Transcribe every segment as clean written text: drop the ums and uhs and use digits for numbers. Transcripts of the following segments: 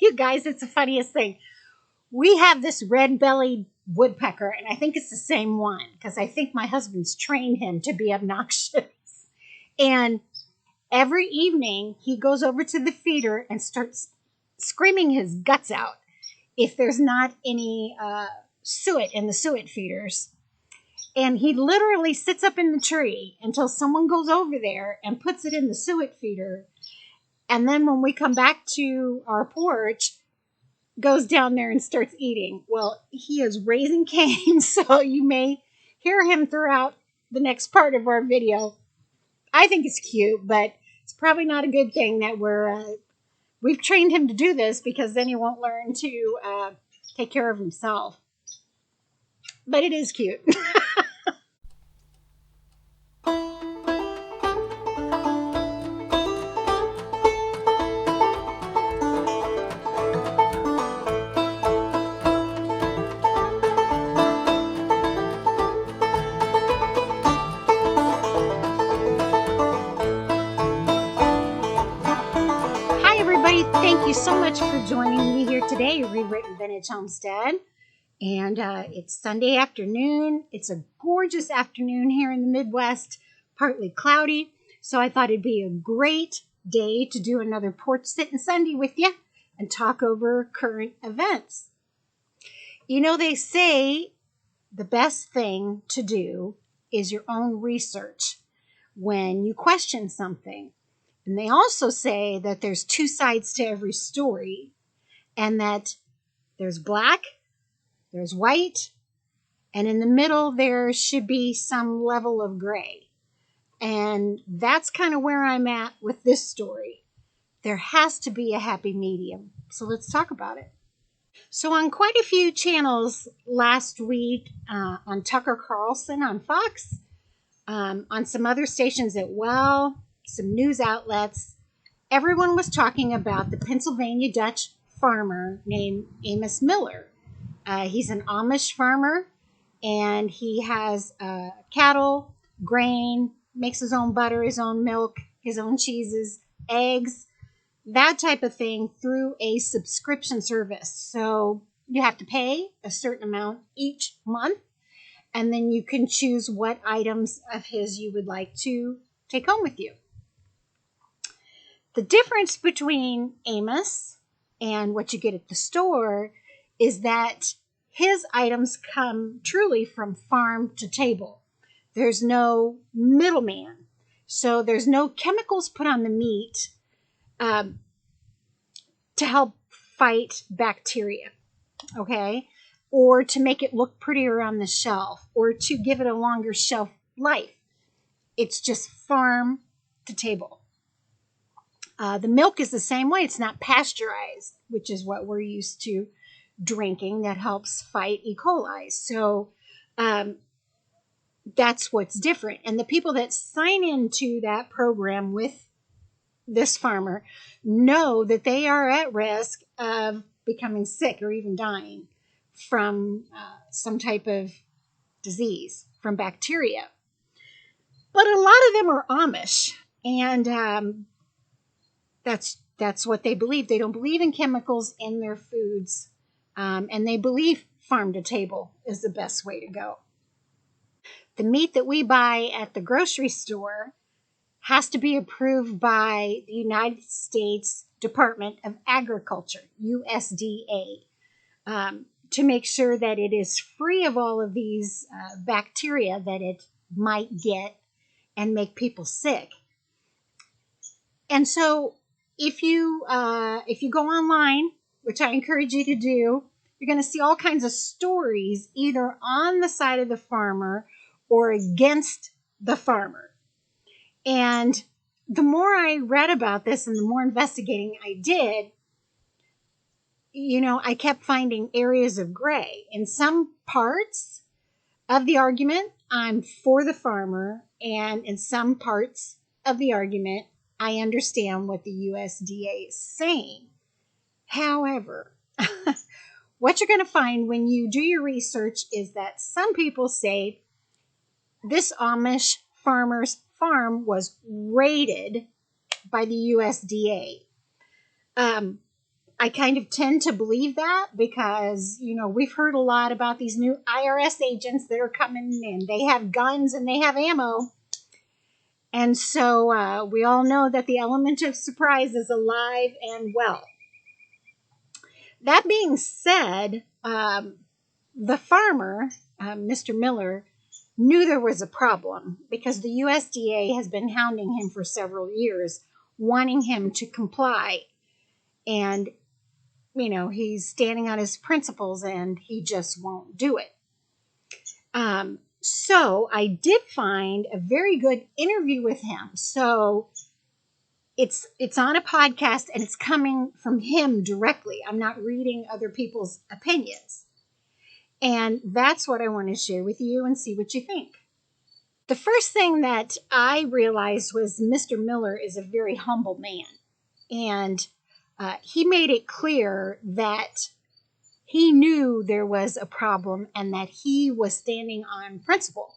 You guys, it's the funniest thing. We have this red-bellied woodpecker, and I think it's the same one because I think my husband's trained him to be obnoxious. And every evening, he goes over to the feeder and starts screaming his guts out if there's not any suet in the suet feeders. And he literally sits up in the tree until someone goes over there and puts it in the suet feeder. And then when we come back to our porch, goes down there and starts eating. Well, he is raising Cain, so you may hear him throughout the next part of our video. I think it's cute, but it's probably not a good thing that we've trained him to do this because then he won't learn to take care of himself. But it is cute. Thank you so much for joining me here today, Re-Ritten Vintage Homestead. And it's Sunday afternoon. It's a gorgeous afternoon here in the Midwest, partly cloudy. So I thought it'd be a great day to do another Porch Sittin' Sunday with you and talk over current events. You know, they say the best thing to do is your own research when you question something. And they also say that there's two sides to every story and that there's black, there's white, and in the middle there should be some level of gray. And that's kind of where I'm at with this story. There has to be a happy medium. So let's talk about it. So on quite a few channels last week, on Tucker Carlson on Fox, on some other stations as well, some news outlets, everyone was talking about the Pennsylvania Dutch farmer named Amos Miller. He's an Amish farmer, and he has cattle, grain, makes his own butter, his own milk, his own cheeses, eggs, that type of thing through a subscription service. So you have to pay a certain amount each month, and then you can choose what items of his you would like to take home with you. The difference between Amos and what you get at the store is that his items come truly from farm to table. There's no middleman. So there's no chemicals put on the meat to help fight bacteria, okay? Or to make it look prettier on the shelf, or to give it a longer shelf life. It's just farm to table. The milk is the same way. It's not pasteurized, which is what we're used to drinking that helps fight E. coli. So that's what's different. And the people that sign into that program with this farmer know that they are at risk of becoming sick or even dying from some type of disease, from bacteria. But a lot of them are Amish, and that's what they believe. They don't believe in chemicals in their foods, and they believe farm to table is the best way to go. The meat that we buy at the grocery store has to be approved by the United States Department of Agriculture, USDA, to make sure that it is free of all of these bacteria that it might get and make people sick. And so if you go online, which I encourage you to do, you're going to see all kinds of stories either on the side of the farmer or against the farmer. And the more I read about this and the more investigating I did, I kept finding areas of gray. In some parts of the argument, I'm for the farmer, and in some parts of the argument, I understand what the USDA is saying. However, what you're going to find when you do your research is that some people say this Amish farmer's farm was raided by the USDA. I kind of tend to believe that because, we've heard a lot about these new IRS agents that are coming and they have guns and they have ammo. And so we all know that the element of surprise is alive and well. That being said, the farmer, Mr. Miller, knew there was a problem because the USDA has been hounding him for several years, wanting him to comply. And, he's standing on his principles and he just won't do it. So I did find a very good interview with him. So it's on a podcast and it's coming from him directly. I'm not reading other people's opinions. And that's what I want to share with you and see what you think. The first thing that I realized was Mr. Miller is a very humble man. And he made it clear that he knew there was a problem and that he was standing on principle.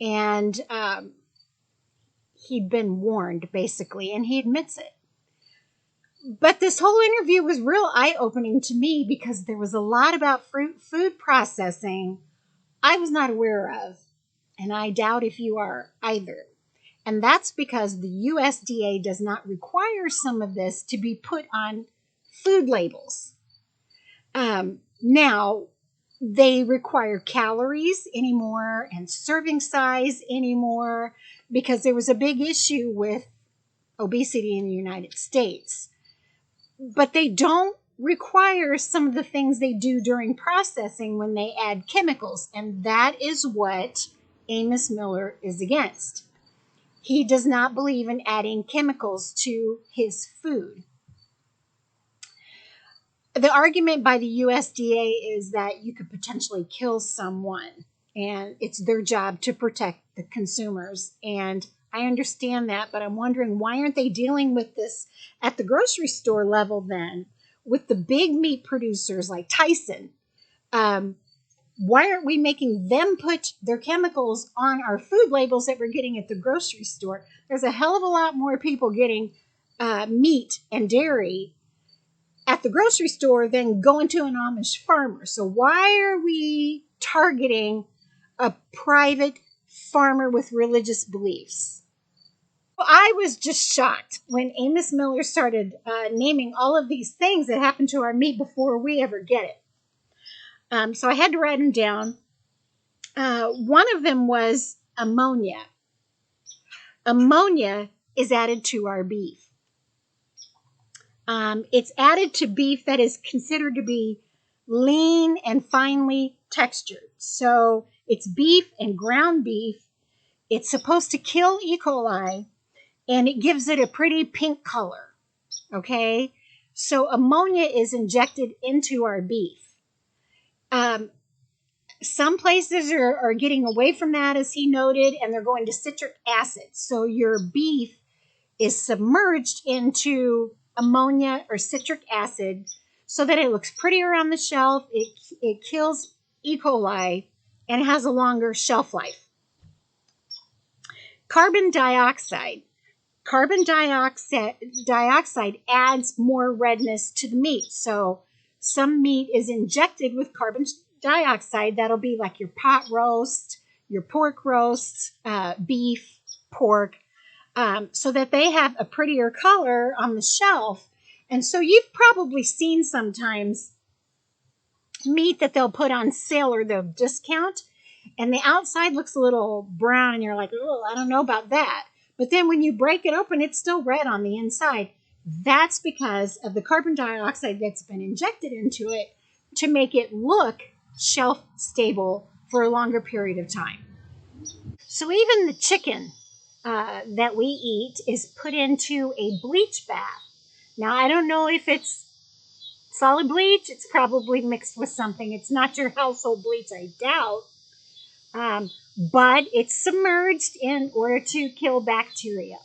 And he'd been warned, basically, and he admits it. But this whole interview was real eye-opening to me because there was a lot about food processing I was not aware of, and I doubt if you are either. And that's because the USDA does not require some of this to be put on food labels. Now, they require calories anymore and serving size anymore because there was a big issue with obesity in the United States. But they don't require some of the things they do during processing when they add chemicals. And that is what Amos Miller is against. He does not believe in adding chemicals to his food. The argument by the USDA is that you could potentially kill someone, and it's their job to protect the consumers. And I understand that, but I'm wondering, why aren't they dealing with this at the grocery store level then, with the big meat producers like Tyson? Why aren't we making them put their chemicals on our food labels that we're getting at the grocery store? There's a hell of a lot more people getting meat and dairy at the grocery store than going to an Amish farmer. So why are we targeting a private farmer with religious beliefs? I was just shocked when Amos Miller started naming all of these things that happen to our meat before we ever get it. So I had to write them down. One of them was ammonia. Ammonia is added to our beef. It's added to beef that is considered to be lean and finely textured. So it's beef and ground beef. It's supposed to kill E. coli, and it gives it a pretty pink color. Okay? So ammonia is injected into our beef. Some places are getting away from that, as he noted, and they're going to citric acid. So your beef is submerged into ammonia or citric acid so that it looks prettier on the shelf. It kills E. coli and it has a longer shelf life. Carbon dioxide. Carbon dioxide adds more redness to the meat. So some meat is injected with carbon dioxide. That'll be like your pot roast, your pork roast, beef, pork, so that they have a prettier color on the shelf. And so you've probably seen sometimes meat that they'll put on sale or they'll discount, and the outside looks a little brown, and you're like, oh, I don't know about that. But then when you break it open, it's still red on the inside. That's because of the carbon dioxide that's been injected into it to make it look shelf stable for a longer period of time. So even the chicken that we eat is put into a bleach bath. Now, I don't know if it's solid bleach. It's probably mixed with something. It's not your household bleach, I doubt. But it's submerged in order to kill bacteria.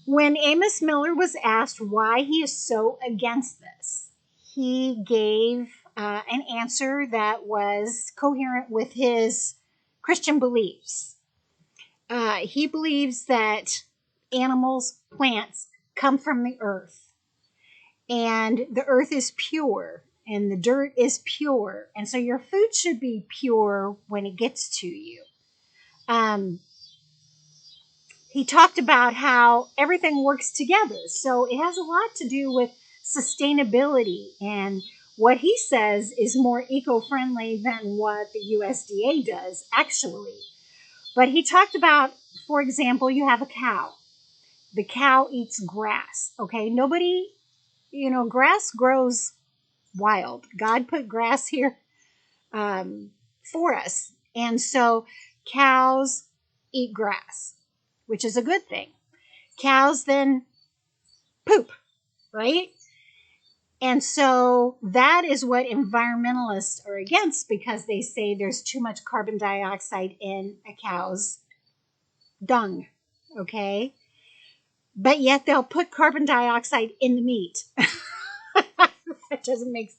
When Amos Miller was asked why he is so against this, he gave an answer that was coherent with his Christian beliefs. He believes that animals, plants, come from the earth. and the earth is pure and the dirt is pure. And so your food should be pure when it gets to you. Um, he talked about how everything works together. So it has a lot to do with sustainability, and what he says is more eco-friendly than what the USDA does, actually. But he talked about, for example, you have a cow. The cow eats grass, okay? Nobody, grass grows wild. God put grass here for us. And so cows eat grass, which is a good thing. Cows then poop, right? And so that is what environmentalists are against, because they say there's too much carbon dioxide in a cow's dung, okay? But yet they'll put carbon dioxide in the meat. That doesn't make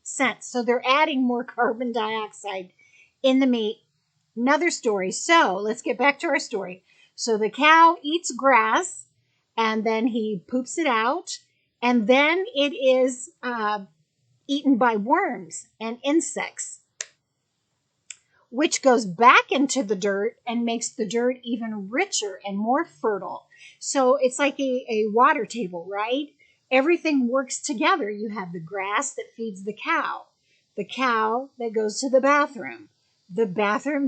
sense. So they're adding more carbon dioxide in the meat. Another story. So let's get back to our story. So the cow eats grass and then he poops it out, and then it is eaten by worms and insects, which goes back into the dirt and makes the dirt even richer and more fertile. So it's like a water table, right? Everything works together. You have the grass that feeds the cow that goes to the bathroom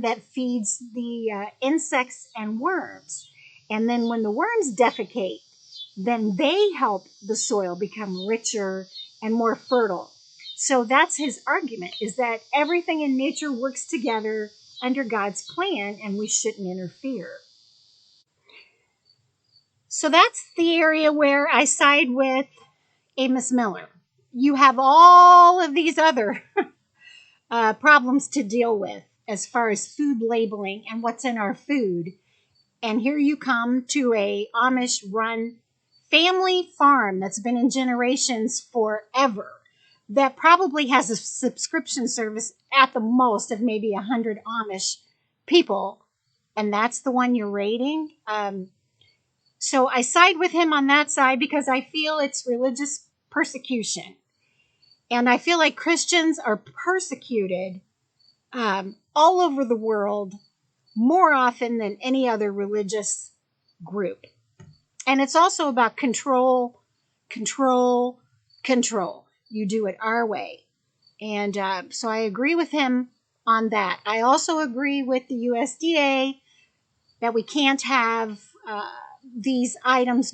that feeds the insects and worms. And then when the worms defecate, then they help the soil become richer and more fertile. So that's his argument, is that everything in nature works together under God's plan and we shouldn't interfere. So that's the area where I side with Amos Miller. You have all of these other problems to deal with as far as food labeling and what's in our food. And here you come to a Amish run family farm that's been in generations forever, that probably has a subscription service at the most of maybe 100 Amish people, and that's the one you're rating. So I side with him on that side because I feel it's religious persecution. And I feel like Christians are persecuted all over the world more often than any other religious group. And it's also about control, control, control. You do it our way. And so I agree with him on that. I also agree with the USDA that we can't have these items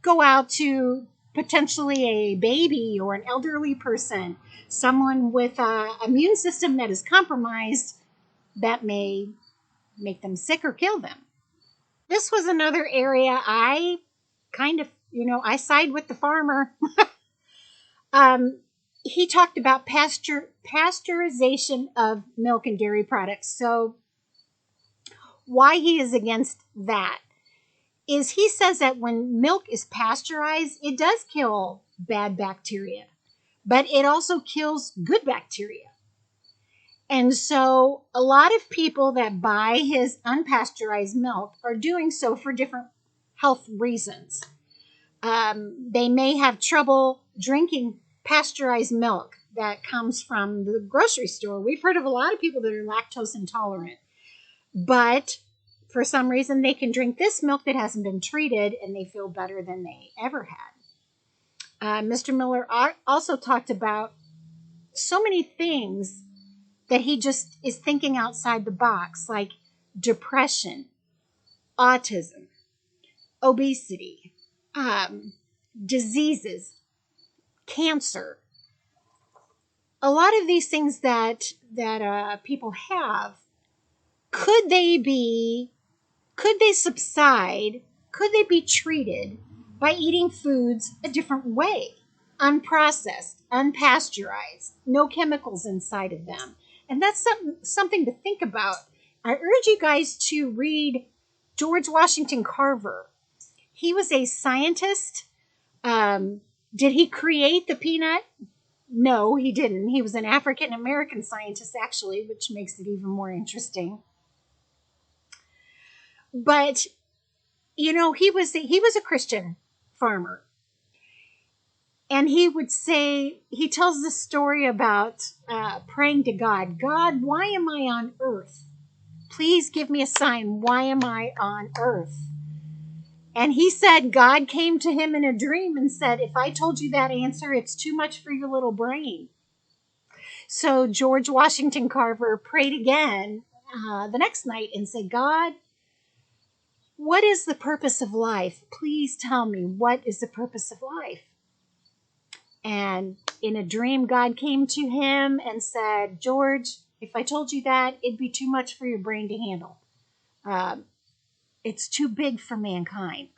go out to potentially a baby or an elderly person, someone with an immune system that is compromised, that may make them sick or kill them. This was another area I kind of, I side with the farmer. um, he talked about pasteurization of milk and dairy products. So why he is against that is he says that when milk is pasteurized, it does kill bad bacteria, but it also kills good bacteria. And so a lot of people that buy his unpasteurized milk are doing so for different health reasons. They may have trouble drinking pasteurized milk that comes from the grocery store. We've heard of a lot of people that are lactose intolerant, but for some reason they can drink this milk that hasn't been treated and they feel better than they ever had. Mr. Miller also talked about so many things that he just is thinking outside the box, like depression, autism, obesity, diseases, cancer. A lot of these things that people have, could they subside? Could they be treated by eating foods a different way? Unprocessed, unpasteurized, no chemicals inside of them. And that's something to think about. I urge you guys to read George Washington Carver. He was a scientist. Did he create the peanut? No, he didn't. He was an African American scientist, actually, which makes it even more interesting. But he was a Christian farmer. And he would say, he tells this story about praying to God. God, why am I on earth? Please give me a sign. Why am I on earth? And he said God came to him in a dream and said, if I told you that answer, it's too much for your little brain. So George Washington Carver prayed again the next night and said, God, what is the purpose of life? Please tell me, what is the purpose of life? And in a dream, God came to him and said, George, if I told you that, it'd be too much for your brain to handle. It's too big for mankind.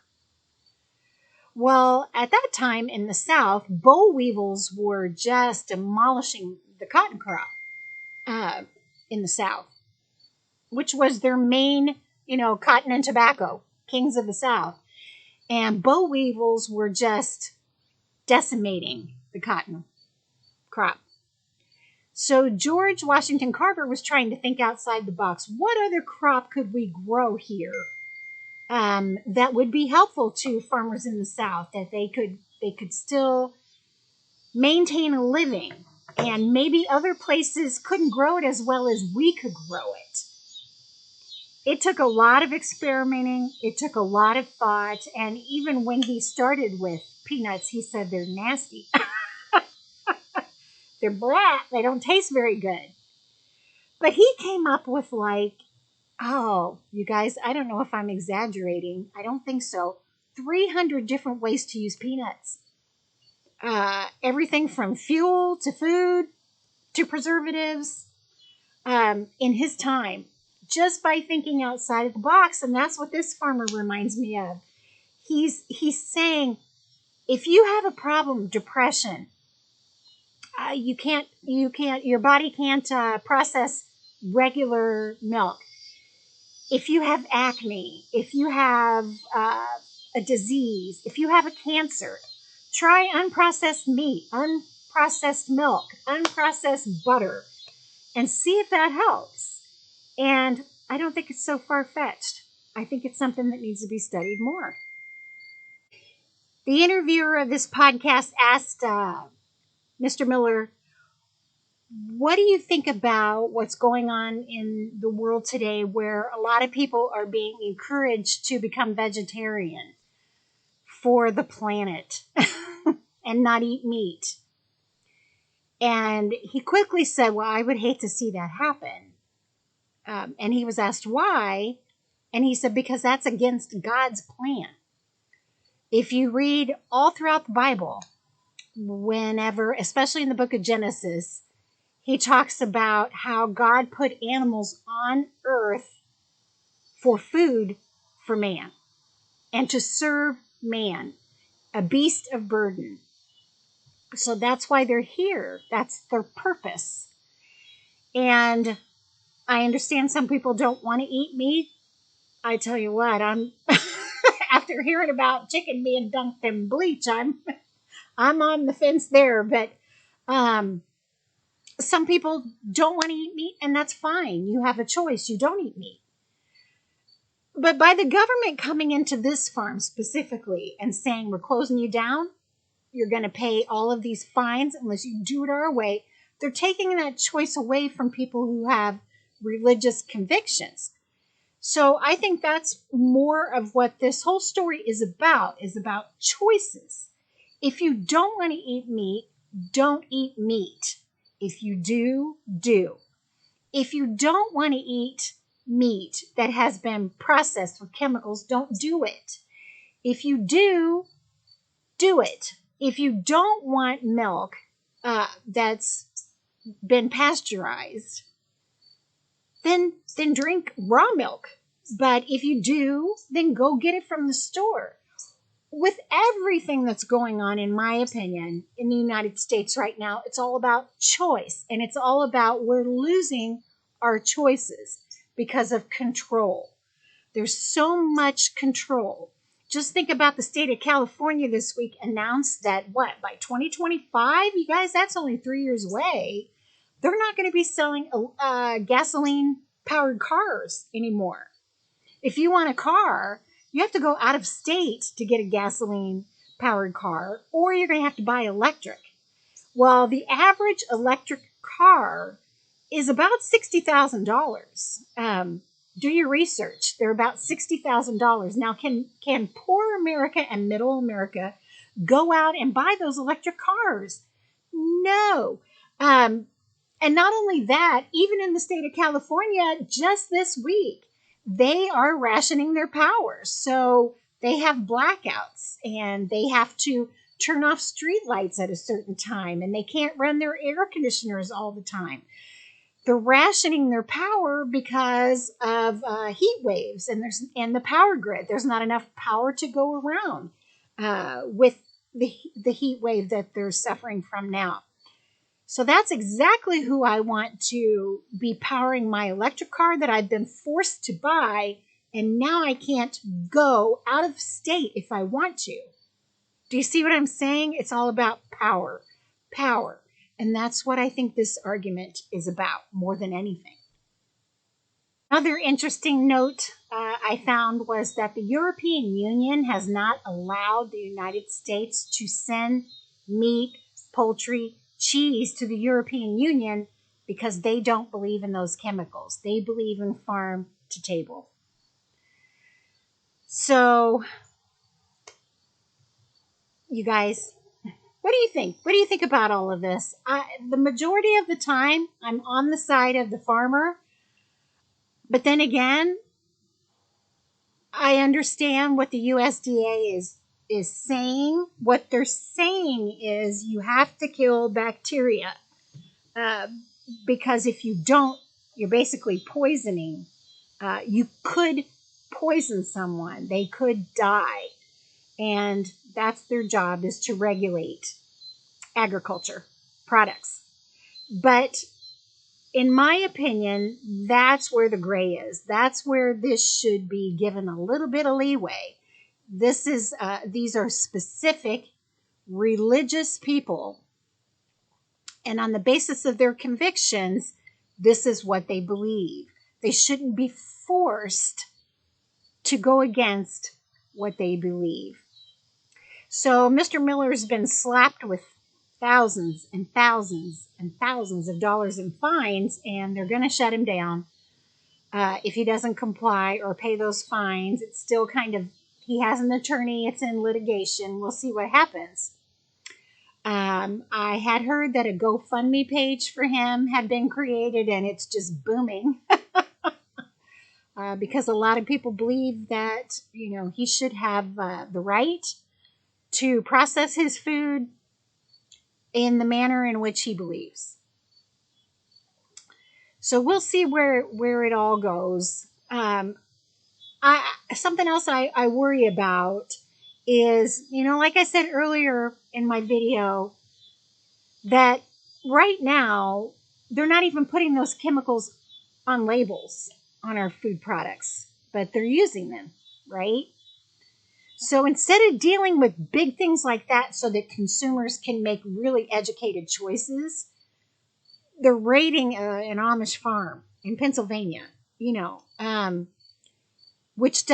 Well, at that time in the South, boll weevils were just demolishing the cotton crop in the South, which was their main, cotton and tobacco, kings of the South. And boll weevils were just decimating the cotton crop. So George Washington Carver was trying to think outside the box. What other crop could we grow here that would be helpful to farmers in the South, that they could still maintain a living, and maybe other places couldn't grow it as well as we could grow it. It took a lot of experimenting. It took a lot of thought. And even when he started with peanuts, he said they're nasty. They're brat. They don't taste very good. But he came up with you guys, I don't know if I'm exaggerating. I don't think so. 300 different ways to use peanuts. Everything from fuel to food to preservatives in his time, just by thinking outside of the box. And that's what this farmer reminds me of. He's saying, if you have a problem, depression, your body can't process regular milk. If you have acne, if you have a disease, if you have a cancer, try unprocessed meat, unprocessed milk, unprocessed butter, and see if that helps. And I don't think it's so far-fetched. I think it's something that needs to be studied more. The interviewer of this podcast asked Mr. Miller, what do you think about what's going on in the world today, where a lot of people are being encouraged to become vegetarian for the planet and not eat meat? And he quickly said, well, I would hate to see that happen. And he was asked why. And he said, because that's against God's plan. If you read all throughout the Bible, whenever, especially in the book of Genesis, he talks about how God put animals on earth for food for man and to serve man, a beast of burden. So that's why they're here. That's their purpose. And I understand some people don't want to eat meat. I tell you what, I'm after hearing about chicken being dunked in bleach, I'm on the fence there. But some people don't want to eat meat, and that's fine. You have a choice. You don't eat meat. But by the government coming into this farm specifically and saying, we're closing you down, you're going to pay all of these fines unless you do it our way, they're taking that choice away from people who have religious convictions. So I think that's more of what this whole story is about choices. If you don't want to eat meat, don't eat meat. If you do, do. If you don't want to eat meat that has been processed with chemicals, don't do it. If you do, do it. If you don't want milk that's been pasteurized, then drink raw milk. But if you do, then go get it from the store. With everything that's going on, in my opinion, in the United States right now, it's all about choice. And it's all about we're losing our choices because of control. There's so much control. Just think about the state of California this week announced that, by 2025? You guys, that's only 3 years away. They're not going to be selling gasoline-powered cars anymore. If you want a car, you have to go out of state to get a gasoline powered car, or you're going to have to buy electric. Well, the average electric car is about $60,000. Do your research. They're about $60,000. Now, can poor America and middle America go out and buy those electric cars? No. And not only that, even in the state of California, just this week, they are rationing their power. So they have blackouts and they have to turn off street lights at a certain time, and they can't run their air conditioners all the time. They're rationing their power because of heat waves and the power grid. There's not enough power to go around with the heat wave that they're suffering from now. So that's exactly who I want to be powering my electric car that I've been forced to buy, and now I can't go out of state if I want to. Do you see what I'm saying? It's all about power. Power. And that's what I think this argument is about more than anything. Another interesting note I found was that the European Union has not allowed the United States to send meat, poultry, cheese to the European Union because they don't believe in those chemicals. They believe in farm to table. So, you guys, what do you think? What do you think about all of this? The majority of the time, I'm on the side of the farmer. But then again, I understand what the USDA is saying. What they're saying is you have to kill bacteria because if you don't, you're basically poisoning. You could poison someone. They could die. And that's their job, is to regulate agriculture products. But in my opinion, that's where the gray is. That's where this should be given a little bit of leeway. These are specific religious people, and on the basis of their convictions, this is what they believe. They shouldn't be forced to go against what they believe. So Mr. Miller's been slapped with thousands and thousands and thousands of dollars in fines, and they're going to shut him down if he doesn't comply or pay those fines. It's still kind of, he has an attorney, it's in litigation. We'll see what happens. I had heard that a GoFundMe page for him had been created, and it's just booming because a lot of people believe that, he should have the right to process his food in the manner in which he believes. So we'll see where it all goes. Something else I worry about is, like I said earlier in my video, that right now they're not even putting those chemicals on labels on our food products, but they're using them, right? So instead of dealing with big things like that so that consumers can make really educated choices, they're raiding an Amish farm in Pennsylvania, which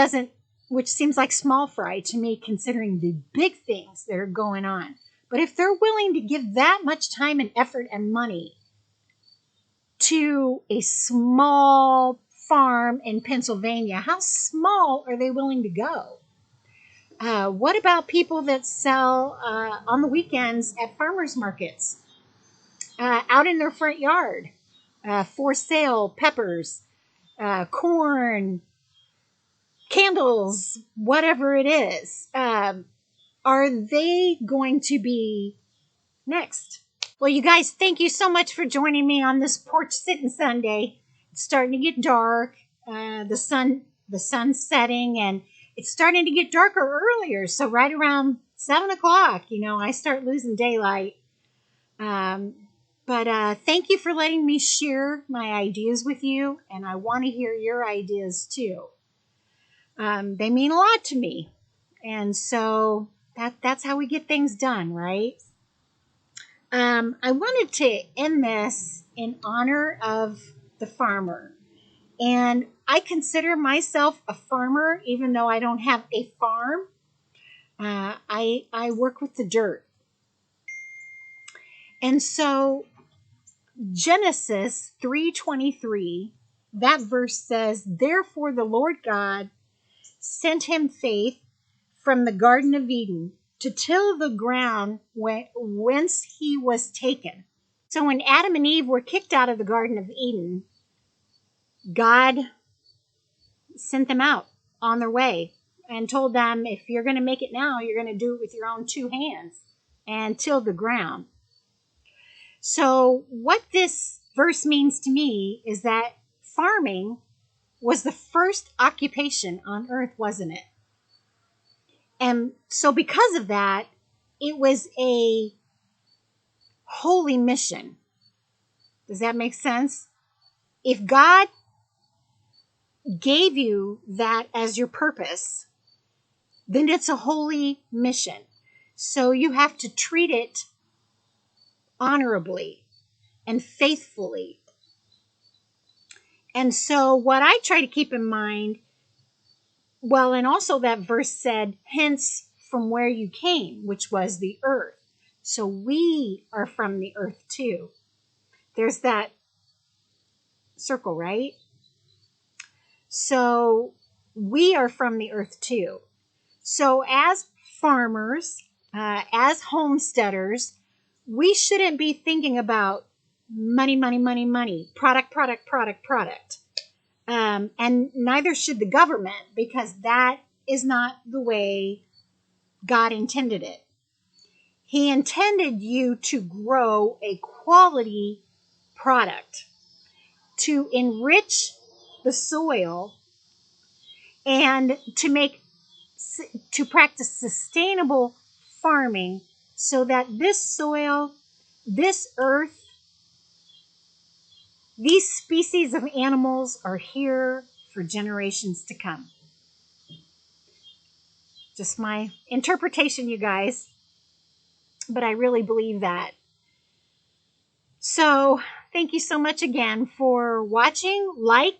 seems like small fry to me considering the big things that are going on. But if they're willing to give that much time and effort and money to a small farm in Pennsylvania, how small are they willing to go? What about people that sell on the weekends at farmers markets, out in their front yard, for sale, peppers, corn, candles, whatever it is? Are they going to be next? Well, you guys, thank you so much for joining me on this Porch Sittin' Sunday. It's starting to get dark. The sun's setting, and it's starting to get darker earlier. So right around 7 o'clock, I start losing daylight. But thank you for letting me share my ideas with you, and I want to hear your ideas too. They mean a lot to me, and so that's how we get things done, right? I wanted to end this in honor of the farmer. And I consider myself a farmer, even though I don't have a farm. I work with the dirt. And so Genesis 3:23, that verse says, "Therefore the Lord God sent him faith from the Garden of Eden to till the ground whence he was taken." So when Adam and Eve were kicked out of the Garden of Eden, God sent them out on their way and told them, if you're going to make it now, you're going to do it with your own two hands and till the ground. So what this verse means to me is that farming was the first occupation on earth, wasn't it? And so because of that, it was a holy mission. Does that make sense? If God gave you that as your purpose, then it's a holy mission. So you have to treat it honorably and faithfully. And so what I try to keep in mind, well, and also that verse said, hence from where you came, which was the earth. So we are from the earth too. There's that circle, right? So we are from the earth too. So as farmers, as homesteaders, we shouldn't be thinking about money, money, money, money, product, product, product, product. And neither should the government, because that is not the way God intended it. He intended you to grow a quality product, to enrich the soil, and to practice sustainable farming so that this soil, this earth, these species of animals are here for generations to come. Just my interpretation, you guys. But I really believe that. So thank you so much again for watching. Like,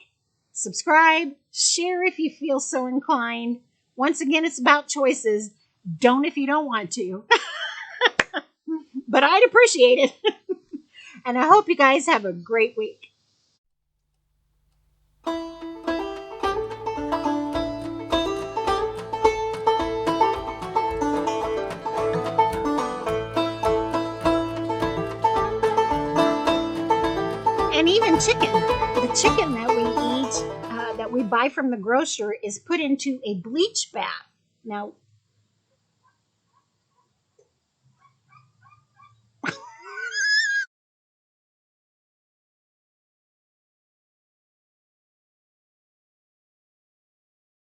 subscribe, share if you feel so inclined. Once again, it's about choices. Don't if you don't want to. But I'd appreciate it. And I hope you guys have a great week. And even chicken. The chicken that we eat, that we buy from the grocer, is put into a bleach bath. Now,